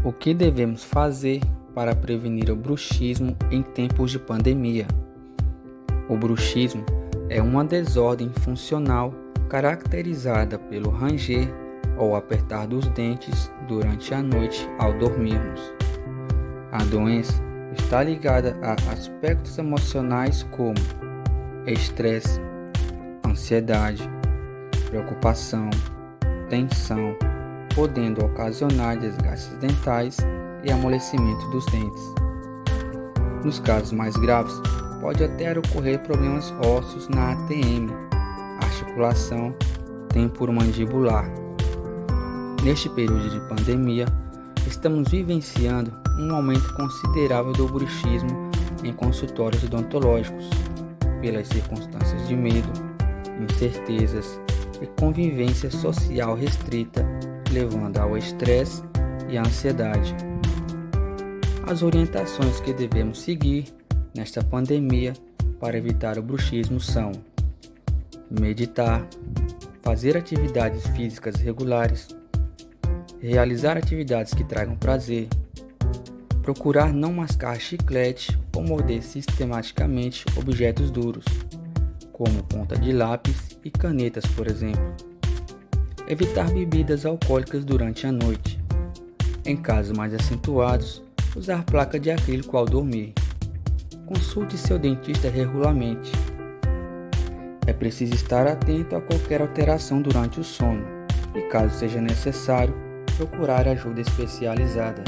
O que devemos fazer para prevenir o bruxismo em tempos de pandemia? O bruxismo é uma desordem funcional caracterizada pelo ranger ou apertar dos dentes durante a noite ao dormirmos. A doença está ligada a aspectos emocionais como estresse, ansiedade, preocupação, tensão, podendo ocasionar desgastes dentais e amolecimento dos dentes. Nos casos mais graves, pode até ocorrer problemas ósseos na ATM, articulação temporomandibular. Neste período de pandemia, estamos vivenciando um aumento considerável do bruxismo em consultórios odontológicos, pelas circunstâncias de medo, incertezas e convivência social restrita, levando ao estresse e à ansiedade. As orientações que devemos seguir nesta pandemia para evitar o bruxismo são: meditar, fazer atividades físicas regulares, realizar atividades que tragam prazer, procurar não mascar chiclete ou morder sistematicamente objetos duros, como ponta de lápis e canetas, por exemplo. Evitar bebidas alcoólicas durante a noite. Em casos mais acentuados, usar placa de acrílico ao dormir. Consulte seu dentista regularmente. É preciso estar atento a qualquer alteração durante o sono e, caso seja necessário, procurar ajuda especializada.